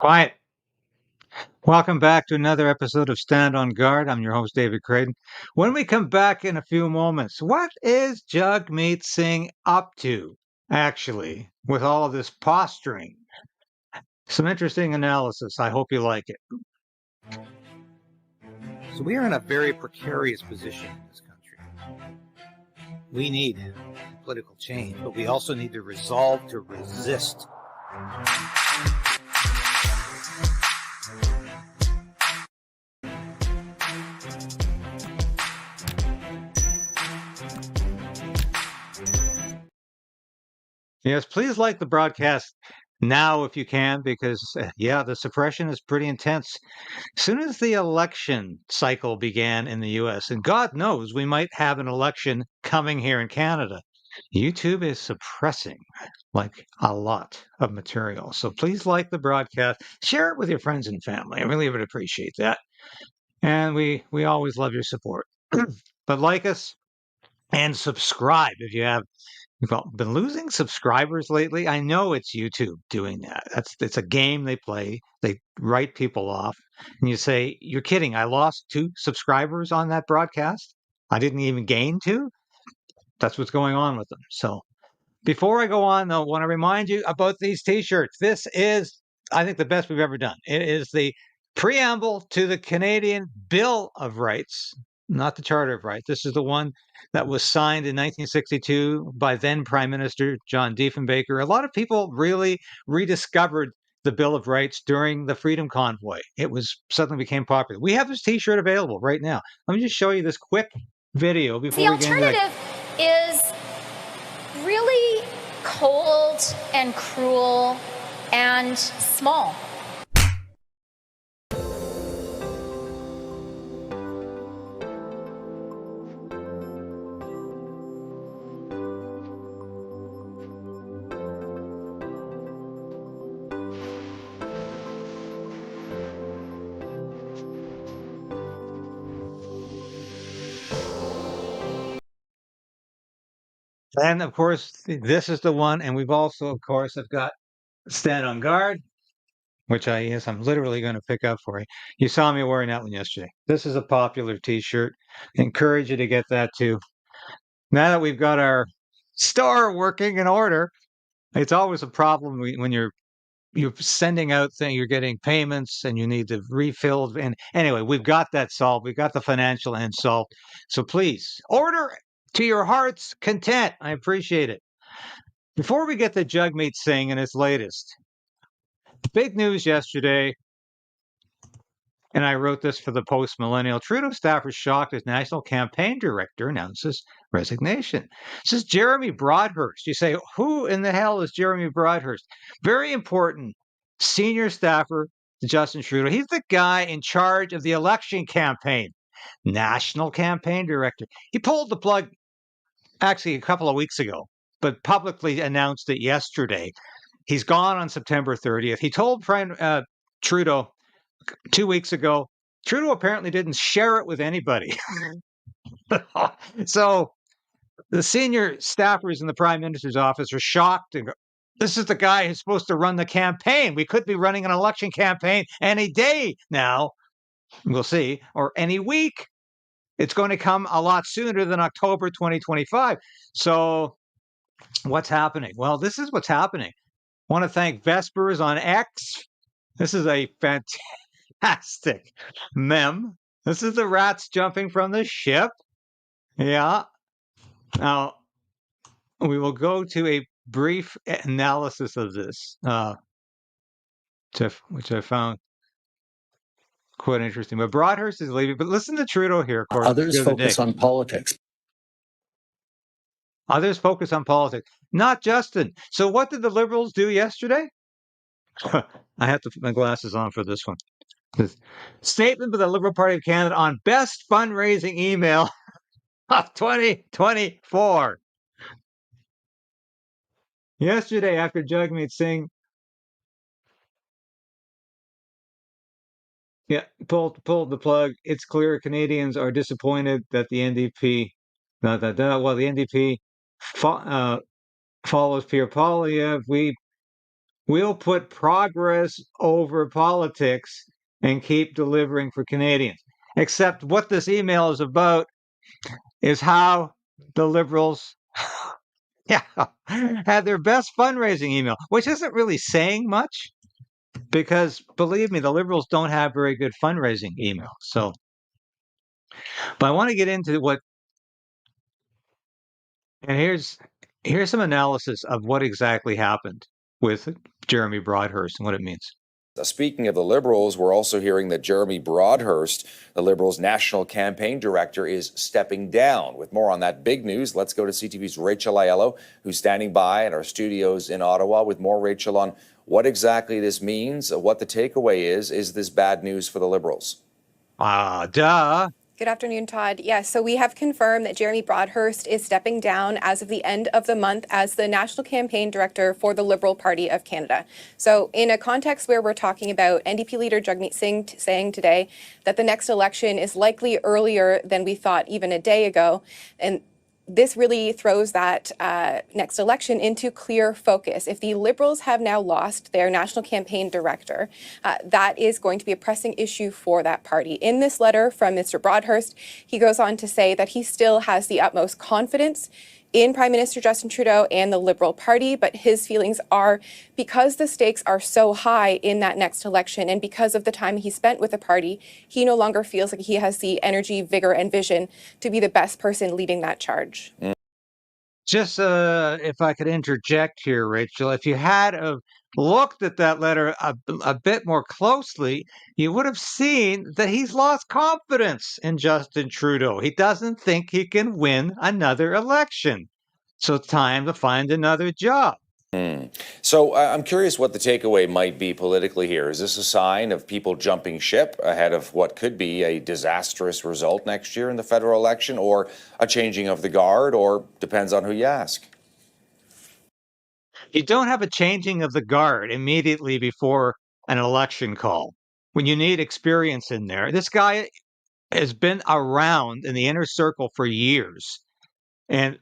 Quiet. Welcome back to another episode of Stand on Guard. I'm your host, David Crayden. When we come back in a few moments, what is Jagmeet Singh up to, actually, with all of this posturing? Some interesting analysis. I hope you like it. So we are in a very precarious position in this country. We need political change, but we also need to resolve to resist. Yes, please like the broadcast now if you can, because, the suppression is pretty intense. As soon as the election cycle began in the US, and God knows we might have an election coming here in Canada, YouTube is suppressing like a lot of material. So please like the broadcast, share it with your friends and family. I really would appreciate that. And we always love your support. But like us and subscribe if you have. Well, been losing subscribers lately. I know it's YouTube doing that. It's a game they play. They write people off, and you say, "You're kidding? I lost 2 subscribers on that broadcast. I didn't even gain 2." That's what's going on with them. So before I go on, though, I want to remind you about these T-shirts. This is, I think, the best we've ever done. It is the preamble to the Canadian Bill of Rights, not the Charter of Rights. This is the one that was signed in 1962 by then Prime Minister John Diefenbaker. A lot of people really rediscovered the Bill of Rights during the Freedom Convoy. It was suddenly became popular. We have this T-shirt available right now. Let me just show you this quick video before we get into The alternative is really cold and cruel and small. And of course, this is the one, and we've also, of course, have got Stand on Guard, which I'm literally going to pick up for you. You saw me wearing that one yesterday. This is a popular T-shirt. Encourage you to get that too. Now that we've got our store working in order, it's always a problem when you're sending out things, you're getting payments, and you need to refill. And anyway, we've got that solved. We've got the financial end solved. So please order to your heart's content. I appreciate it. Before we get to Jagmeet Singh and his latest, big news yesterday, and I wrote this for the Post Millennial. Trudeau staffer shocked as National Campaign Director announces resignation. This is Jeremy Broadhurst. You say, who in the hell is Jeremy Broadhurst? Very important senior staffer to Justin Trudeau. He's the guy in charge of the election campaign, National Campaign Director. He pulled the plug actually a couple of weeks ago, but publicly announced it yesterday. He's gone on September 30th. He told Trudeau 2 weeks ago. Trudeau apparently didn't share it with anybody. So the senior staffers in the Prime Minister's office are shocked. And go, this is the guy who's supposed to run the campaign. We could be running an election campaign any day now. We'll see. Or any week. It's going to come a lot sooner than October 2025. So what's happening? Well, this is what's happening. I want to thank Vespers on X. This is a fantastic meme. This is the rats jumping from the ship. Yeah. Now, we will go to a brief analysis of this, which I found quite interesting. But Broadhurst is leaving. But listen to Trudeau here, of course. Others focus on politics. Others focus on politics. Not Justin. So what did the Liberals do yesterday? I have to put my glasses on for this one. This statement by the Liberal Party of Canada on best fundraising email of 2024. Yesterday, after Jagmeet Singh pulled the plug, it's clear Canadians are disappointed that the NDP, the NDP follows Pierre Poilievre. We'll put progress over politics and keep delivering for Canadians. Except what this email is about is how the Liberals had their best fundraising email, which isn't really saying much because, believe me, the Liberals don't have very good fundraising emails. So, but I want to get into what, and here's some analysis of what exactly happened with Jeremy Broadhurst and what it means. Speaking of the Liberals, we're also hearing that Jeremy Broadhurst, the Liberals' national campaign director, is stepping down. With more on that big news, let's go to CTV's Rachel Aiello, who's standing by at our studios in Ottawa with more. Rachel, on what exactly this means, what the takeaway is this bad news for the Liberals? Duh. Good afternoon, Todd. Yes, so we have confirmed that Jeremy Broadhurst is stepping down as of the end of the month as the National Campaign Director for the Liberal Party of Canada. So in a context where we're talking about NDP leader Jagmeet Singh saying today that the next election is likely earlier than we thought even a day ago, and this really throws that next election into clear focus. If the Liberals have now lost their national campaign director, that is going to be a pressing issue for that party. In this letter from Mr. Broadhurst, he goes on to say that he still has the utmost confidence in Prime Minister Justin Trudeau and the Liberal Party, but his feelings are because the stakes are so high in that next election and because of the time he spent with the party, he no longer feels like he has the energy, vigor, and vision to be the best person leading that charge. Just if I could interject here, Rachel, if you had looked at that letter a bit more closely, you would have seen that he's lost confidence in Justin Trudeau. He doesn't think he can win another election. So it's time to find another job. So I'm curious what the takeaway might be politically here. Is this a sign of people jumping ship ahead of what could be a disastrous result next year in the federal election, or a changing of the guard, or depends on who you ask? You don't have a changing of the guard immediately before an election call when you need experience in there. This guy has been around in the inner circle for years. And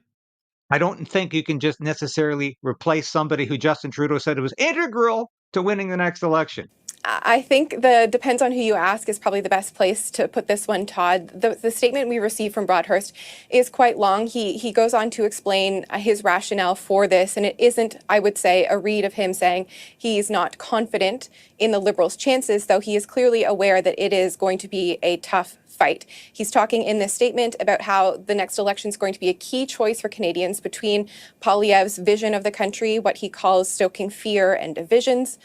I don't think you can just necessarily replace somebody who Justin Trudeau said was integral to winning the next election. I think the depends on who you ask is probably the best place to put this one, Todd. The statement we received from Broadhurst is quite long. He goes on to explain his rationale for this, and it isn't, I would say, a read of him saying he's not confident in the Liberals' chances, though he is clearly aware that it is going to be a tough fight. He's talking in this statement about how the next election is going to be a key choice for Canadians between Poilievre's vision of the country, what he calls stoking fear and divisions,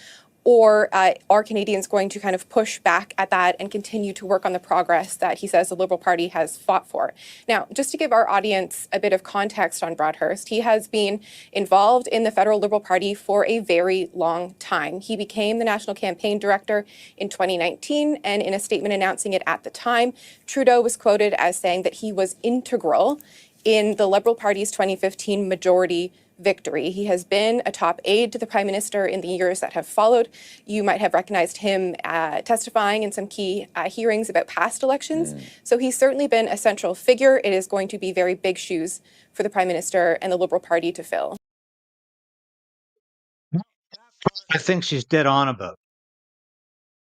or are Canadians going to kind of push back at that and continue to work on the progress that he says the Liberal Party has fought for? Now, just to give our audience a bit of context on Broadhurst, he has been involved in the federal Liberal Party for a very long time. He became the National Campaign Director in 2019, and in a statement announcing it at the time, Trudeau was quoted as saying that he was integral in the Liberal Party's 2015 majority victory. He has been a top aide to the Prime Minister in the years that have followed. You might have recognized him testifying in some key hearings about past elections. So he's certainly been a central figure. It is going to be very big shoes for the Prime Minister and the Liberal Party to fill. I think she's dead on about.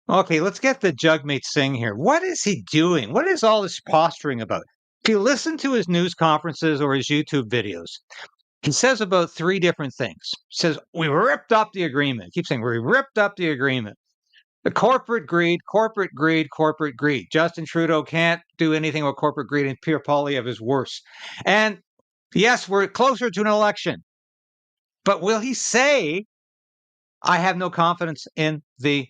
Okay, let's get the Jagmeet Singh here. What is he doing? What is all this posturing about? If you listen to his news conferences or his YouTube videos, he says about three different things. He says, we ripped up the agreement. He keeps saying, we ripped up the agreement. The corporate greed, corporate greed, corporate greed. Justin Trudeau can't do anything with corporate greed, and Pierre Poilievre is worse. And yes, we're closer to an election. But will he say, I have no confidence in the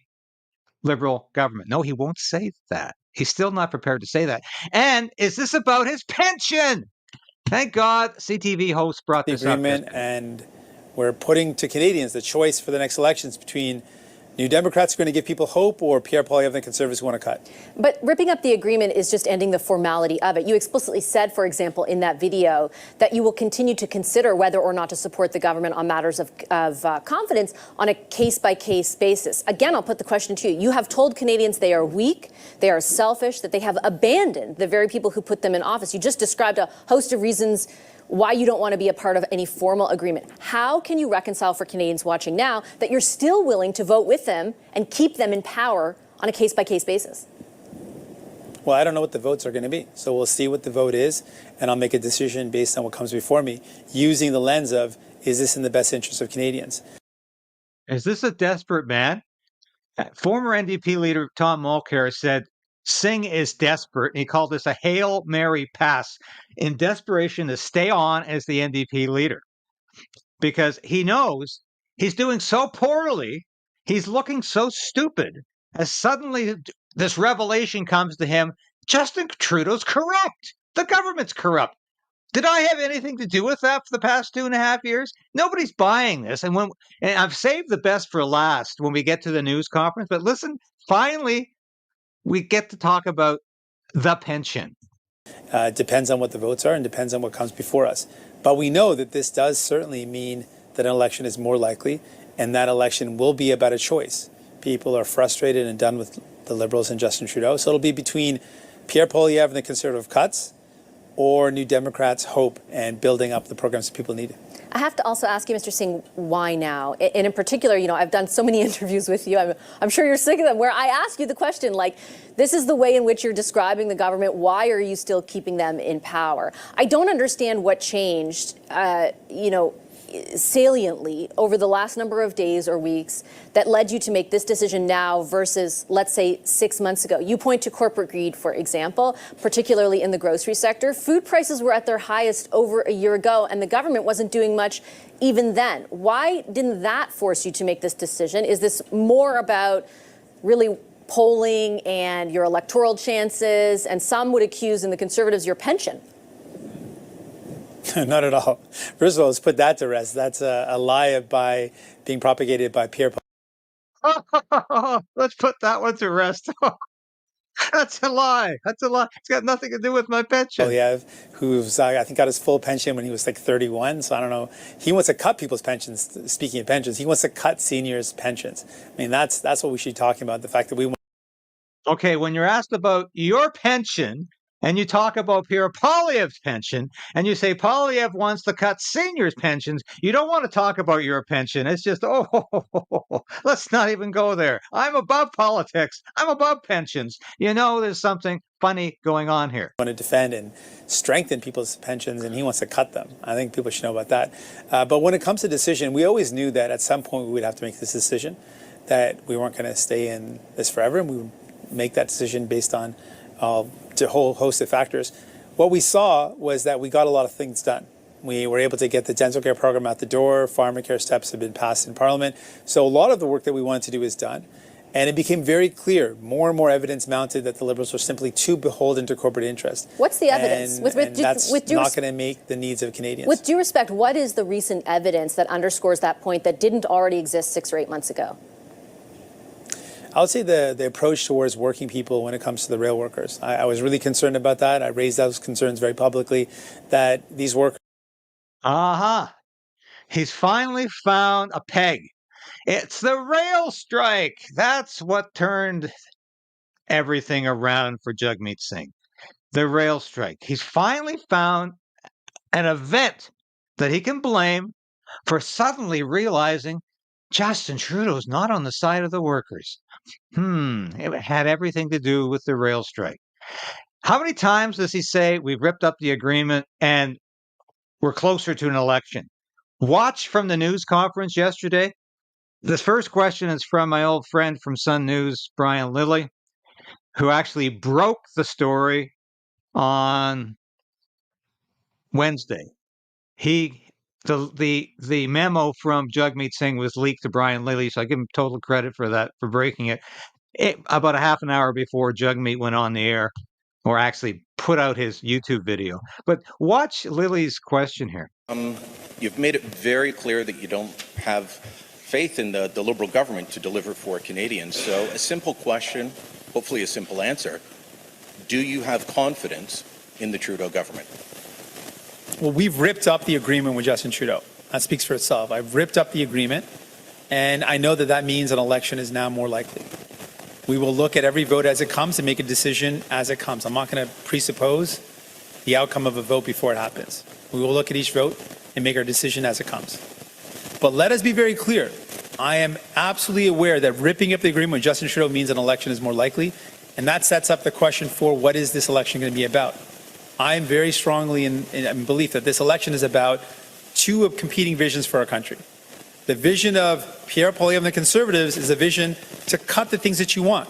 Liberal government? No, he won't say that. He's still not prepared to say that. And is this about his pension? Thank God CTV host brought this up. And we're putting to Canadians the choice for the next elections between New Democrats are going to give people hope or Pierre Poilievre and the Conservatives who want to cut. But ripping up the agreement is just ending the formality of it. You explicitly said, for example, in that video that you will continue to consider whether or not to support the government on matters of confidence on a case-by-case basis. Again, I'll put the question to you. You have told Canadians they are weak, they are selfish, that they have abandoned the very people who put them in office. You just described a host of reasons why you don't want to be a part of any formal agreement. How can you reconcile for Canadians watching now that you're still willing to vote with them and keep them in power on a case-by-case basis? Well, I don't know what the votes are going to be. So we'll see what the vote is, and I'll make a decision based on what comes before me, using the lens of, is this in the best interest of Canadians? Is this a desperate man? Former NDP leader Tom Mulcair said Singh is desperate. He called this a Hail Mary pass in desperation to stay on as the NDP leader because he knows he's doing so poorly, he's looking so stupid, as suddenly this revelation comes to him, Justin Trudeau's corrupt. The government's corrupt. Did I have anything to do with that for the past 2.5 years? Nobody's buying this. And I've saved the best for last when we get to the news conference. But listen, finally, we get to talk about the pension. Depends on what the votes are and depends on what comes before us. But we know that this does certainly mean that an election is more likely, and that election will be about a choice. People are frustrated and done with the Liberals and Justin Trudeau. So it'll be between Pierre Poilievre and the Conservative cuts or New Democrats' hope and building up the programs that people need. I have to also ask you, Mr. Singh, why now? And in particular, you know, I've done so many interviews with you. I'm sure you're sick of them, where I ask you the question, like, this is the way in which you're describing the government. Why are you still keeping them in power? I don't understand what changed, saliently over the last number of days or weeks that led you to make this decision now versus, let's say, 6 months ago. You point to corporate greed, for example, particularly in the grocery sector. Food prices were at their highest over a year ago, and the government wasn't doing much even then. Why didn't that force you to make this decision? Is this more about really polling and your electoral chances, and some would accuse in the Conservatives your pension? Not at all. First of all, let's put that to rest. That's a lie by being propagated by Pierre Poilievre. Let's put that one to rest. That's a lie. That's a lie. It's got nothing to do with my pension. Poilievre, who's, I think, got his full pension when he was like 31. So I don't know. He wants to cut people's pensions. Speaking of pensions, he wants to cut seniors' pensions. I mean, that's what we should be talking about. The fact that we want. Okay, when you're asked about your pension, and you talk about Pierre Poilievre's pension, and you say Poilievre wants to cut seniors' pensions, you don't want to talk about your pension. It's just, let's not even go there. I'm above politics. I'm above pensions. You know, there's something funny going on here. Want to defend and strengthen people's pensions, and he wants to cut them. I think people should know about that. But when it comes to decision, we always knew that at some point we would have to make this decision, that we weren't going to stay in this forever, and we would make that decision based on a whole host of factors. What we saw was that we got a lot of things done. We were able to get the dental care program out the door. Pharmacare steps have been passed in Parliament. So a lot of the work that we wanted to do is done. And it became very clear, more and more evidence mounted that the Liberals were simply too beholden to corporate interest. What's the evidence? And that's not going to meet the needs of Canadians. With due respect, what is the recent evidence that underscores that point that didn't already exist 6 or 8 months ago? I would say the approach towards working people when it comes to the rail workers. I was really concerned about that. I raised those concerns very publicly, that these workers. He's finally found a peg. It's the rail strike. That's what turned everything around for Jagmeet Singh. The rail strike. He's finally found an event that he can blame for suddenly realizing Justin Trudeau's not on the side of the workers. It had everything to do with the rail strike. How many times does he say we've ripped up the agreement and we're closer to an election? Watch from the news conference yesterday. The first question is from my old friend from Sun News, Brian Lilley, who actually broke the story on Wednesday. The memo from Jagmeet Singh was leaked to Brian Lilley, so I give him total credit for that, for breaking it. About a half an hour before Jagmeet went on the air, or actually put out his YouTube video. But watch Lilley's question here. You've made it very clear that you don't have faith in the Liberal government to deliver for Canadians. So a simple question, hopefully a simple answer. Do you have confidence in the Trudeau government? Well, we've ripped up the agreement with Justin Trudeau. That speaks for itself. I've ripped up the agreement, and I know that means an election is now more likely. We will look at every vote as it comes and make a decision as it comes. I'm not going to presuppose the outcome of a vote before it happens. We will look at each vote and make our decision as it comes. But let us be very clear. I am absolutely aware that ripping up the agreement with Justin Trudeau means an election is more likely, and that sets up the question for what is this election going to be about. I am very strongly in belief that this election is about two competing visions for our country. The vision of Pierre Poilievre and the Conservatives is a vision to cut the things that you want.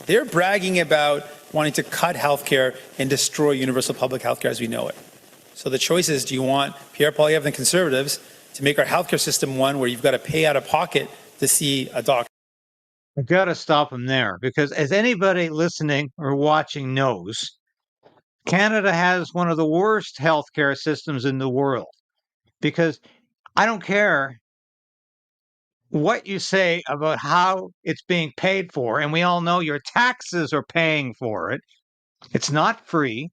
They're bragging about wanting to cut healthcare and destroy universal public healthcare as we know it. So the choice is, do you want Pierre Poilievre and the Conservatives to make our healthcare system one where you've got to pay out of pocket to see a doctor? I've got to stop him there because, as anybody listening or watching knows, Canada has one of the worst healthcare systems in the world. Because I don't care what you say about how it's being paid for, and we all know your taxes are paying for it. It's not free.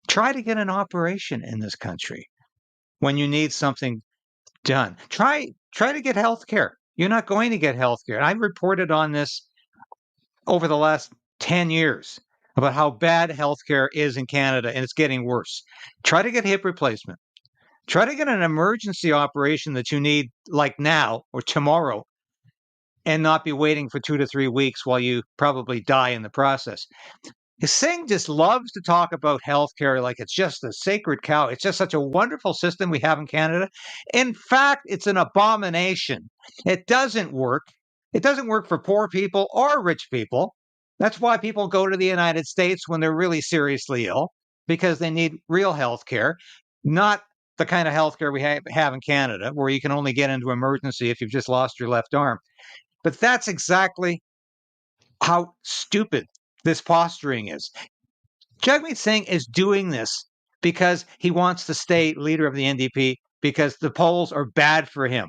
Try to get an operation in this country when you need something done. Try to get health care. You're not going to get health care. I've reported on this over the last 10 years about how bad health care is in Canada, and it's getting worse. Try to get hip replacement. Try to get an emergency operation that you need like now or tomorrow and not be waiting for 2 to 3 weeks while you probably die in the process. Singh just loves to talk about healthcare like it's just a sacred cow. It's just such a wonderful system we have in Canada. In fact, it's an abomination. It doesn't work. It doesn't work for poor people or rich people. That's why people go to the United States when they're really seriously ill, because they need real health care, not the kind of health care we have in Canada, where you can only get into emergency if you've just lost your left arm. But that's exactly how stupid this posturing is. Jagmeet Singh is doing this because he wants to stay leader of the NDP because the polls are bad for him.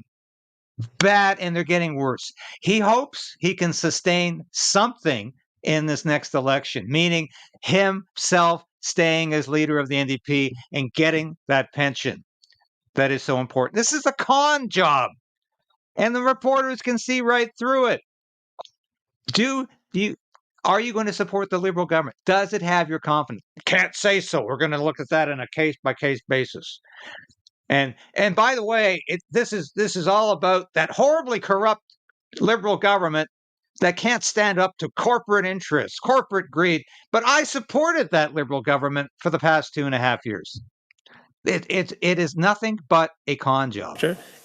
Bad, and they're getting worse. He hopes he can sustain something in this next election, meaning himself staying as leader of the NDP and getting that pension that is so important. This is a con job, and the reporters can see right through it. Are you going to support the Liberal government? Does it have your confidence? Can't say so. We're going to look at that on a case-by-case basis. And by the way, this is all about that horribly corrupt Liberal government that can't stand up to corporate interests, corporate greed. But I supported that Liberal government for the past 2.5 years. It is nothing but a con job.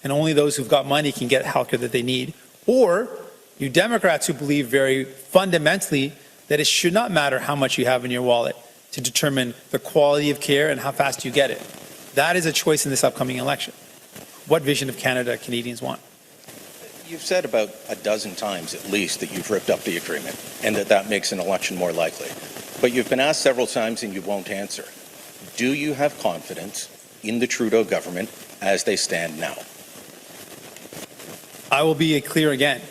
And only those who've got money can get health care that they need. Or you Democrats who believe very fundamentally that it should not matter how much you have in your wallet to determine the quality of care and how fast you get it. That is a choice in this upcoming election. What vision of Canada Canadians want? You've said about a dozen times at least that you've ripped up the agreement and that makes an election more likely. But you've been asked several times and you won't answer. Do you have confidence in the Trudeau government as they stand now? I will be clear again.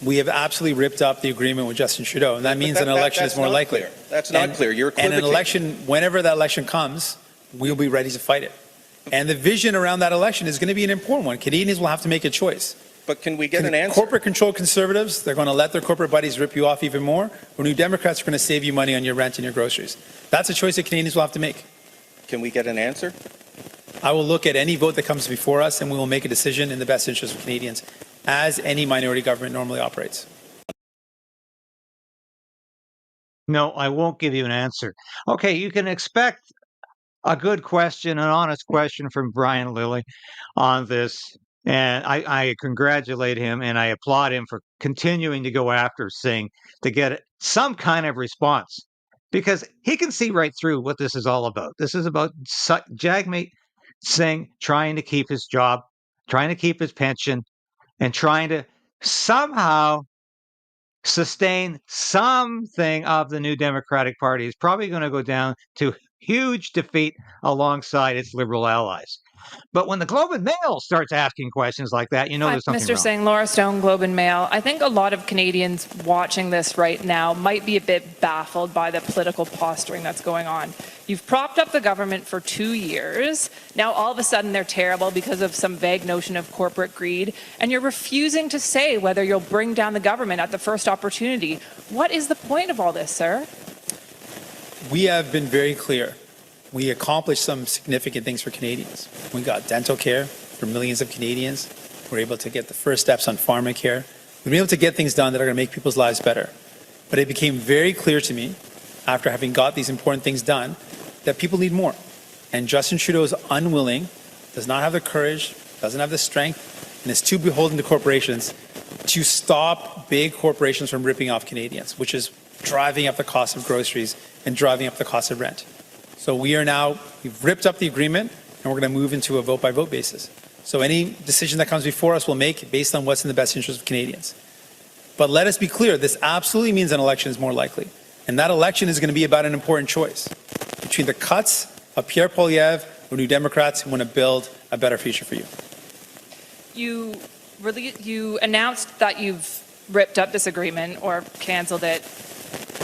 We have absolutely ripped up the agreement with Justin Trudeau, and that means an election is more likely. Clear. That's not clear. You're and an election, whenever that election comes, we'll be ready to fight it. And the vision around that election is going to be an important one. Canadians will have to make a choice. But can we get an answer? Corporate-controlled Conservatives, they're going to let their corporate buddies rip you off even more, or New Democrats are going to save you money on your rent and your groceries. That's a choice that Canadians will have to make. Can we get an answer? I will look at any vote that comes before us, and we will make a decision in the best interest of Canadians, as any minority government normally operates. No, I won't give you an answer. Okay, you can expect a good question, an honest question from Brian Lilly on this. And I congratulate him and I applaud him for continuing to go after Singh to get some kind of response, because he can see right through what this is all about. This is about Jagmeet Singh trying to keep his job, trying to keep his pension, and trying to somehow sustain something of the New Democratic Party. Is probably going to go down to huge defeat alongside its Liberal allies. But when the Globe and Mail starts asking questions like that, you know there's something Mr. wrong. Singh, Laura Stone, Globe and Mail. I think a lot of Canadians watching this right now might be a bit baffled by the political posturing that's going on. You've propped up the government for 2 years. Now all of a sudden they're terrible because of some vague notion of corporate greed, and you're refusing to say whether you'll bring down the government at the first opportunity. What is the point of all this, sir? We have been very clear we accomplished some significant things for Canadians. We got dental care for millions of Canadians. We're able to get the first steps on pharmacare. We've been able to get things done that are going to make people's lives better. But it became very clear to me, after having got these important things done, that people need more. And Justin Trudeau is unwilling, does not have the courage, doesn't have the strength, and is too beholden to corporations to stop big corporations from ripping off Canadians, which is driving up the cost of groceries and driving up the cost of rent. So we've ripped up the agreement, and we're going to move into a vote-by-vote basis. So any decision that comes before us, we'll make based on what's in the best interest of Canadians. But let us be clear, this absolutely means an election is more likely. And that election is going to be about an important choice between the cuts of Pierre Poilievre or New Democrats who want to build a better future for you. You announced that you've ripped up this agreement or canceled it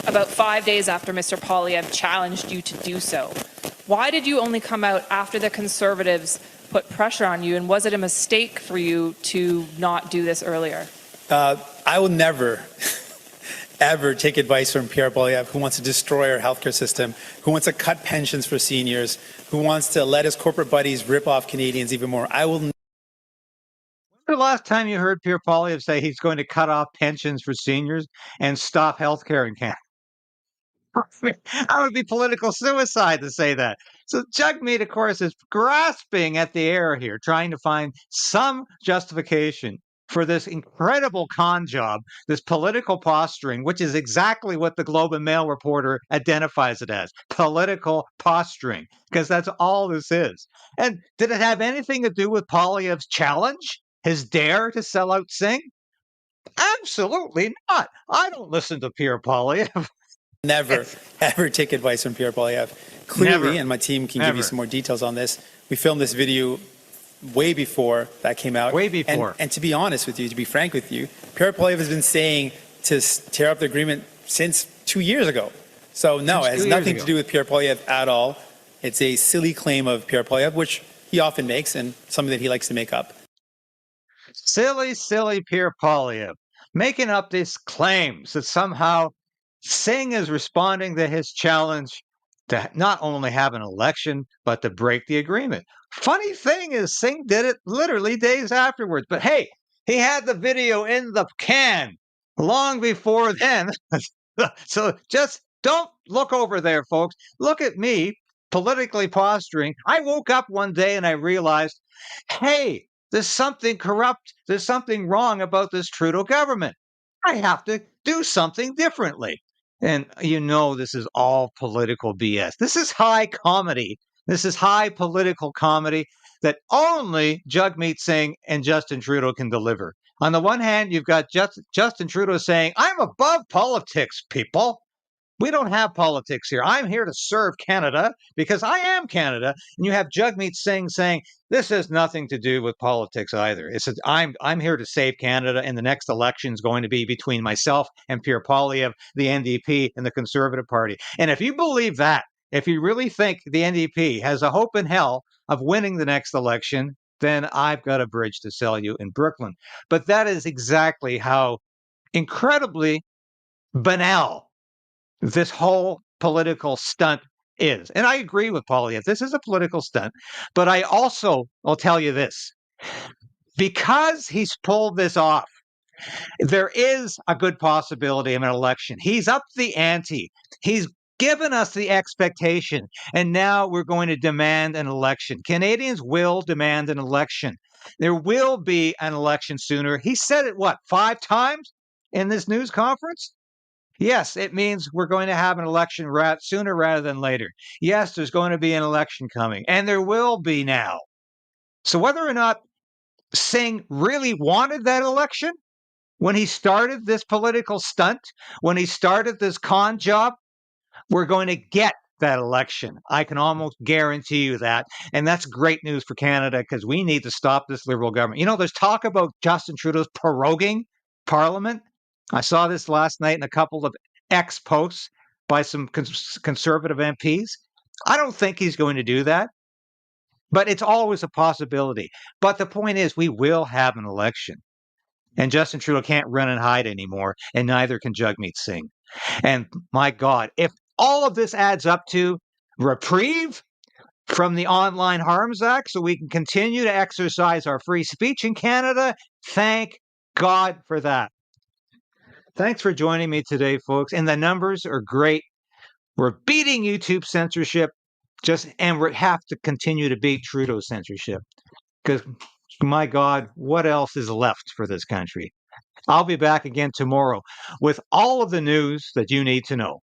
about 5 days after Mr. Poilievre challenged you to do so. Why did you only come out after the Conservatives put pressure on you, and was it a mistake for you to not do this earlier? I will never, ever take advice from Pierre Poilievre, who wants to destroy our healthcare system, who wants to cut pensions for seniors, who wants to let his corporate buddies rip off Canadians even more. When's the last time you heard Pierre Poilievre say he's going to cut off pensions for seniors and stop healthcare in Canada? That would be political suicide to say that. So Jagmeet, of course, is grasping at the air here, trying to find some justification for this incredible con job, this political posturing, which is exactly what the Globe and Mail reporter identifies it as, political posturing, because that's all this is. And did it have anything to do with Poilievre's challenge, his dare to sell out Singh? Absolutely not. I don't listen to Pierre Poilievre. Never, ever take advice from Pierre Poilievre. Clearly, Never. and my team can give you some more details on this, we filmed this video way before that came out. Way before. And to be honest with you, to be frank with you, Pierre Poilievre has been saying to tear up the agreement since 2 years ago. So no, it has nothing to do with Pierre Poilievre at all. It's a silly claim of Pierre Poilievre, which he often makes and something that he likes to make up. Silly, silly Pierre Poilievre making up these claims that somehow Singh is responding to his challenge to not only have an election, but to break the agreement. Funny thing is, Singh did it literally days afterwards. But hey, he had the video in the can long before then. So just don't look over there, folks. Look at me politically posturing. I woke up one day and I realized, hey, there's something corrupt. There's something wrong about this Trudeau government. I have to do something differently. And you know, this is all political BS. This is high comedy. This is high political comedy that only Jagmeet Singh and Justin Trudeau can deliver. On the one hand, you've got Justin Trudeau saying, I'm above politics, people. We don't have politics here. I'm here to serve Canada because I am Canada. And you have Jagmeet Singh saying, this has nothing to do with politics either. It says, I'm here to save Canada, and the next election is going to be between myself and Pierre Poilievre, the NDP, and the Conservative Party. And if you believe that, if you really think the NDP has a hope in hell of winning the next election, then I've got a bridge to sell you in Brooklyn. But that is exactly how incredibly banal this whole political stunt is. And I agree with Poilievre. This is a political stunt. But I also will tell you this. Because he's pulled this off, there is a good possibility of an election. He's up the ante. He's given us the expectation. And now we're going to demand an election. Canadians will demand an election. There will be an election sooner. He said it, 5 times in this news conference? Yes, it means we're going to have an election sooner rather than later. Yes, there's going to be an election coming, and there will be now. So whether or not Singh really wanted that election when he started this political stunt, when he started this con job, we're going to get that election. I can almost guarantee you that. And that's great news for Canada because we need to stop this Liberal government. You know, there's talk about Justin Trudeau's proroguing Parliament. I saw this last night in a couple of X posts by some Conservative MPs. I don't think he's going to do that, but it's always a possibility. But the point is, we will have an election. And Justin Trudeau can't run and hide anymore, and neither can Jagmeet Singh. And my God, if all of this adds up to reprieve from the Online Harms Act so we can continue to exercise our free speech in Canada. Thank God for that. Thanks for joining me today, folks. And the numbers are great. We're beating YouTube censorship, and we have to continue to beat Trudeau censorship. Because, my God, what else is left for this country? I'll be back again tomorrow with all of the news that you need to know.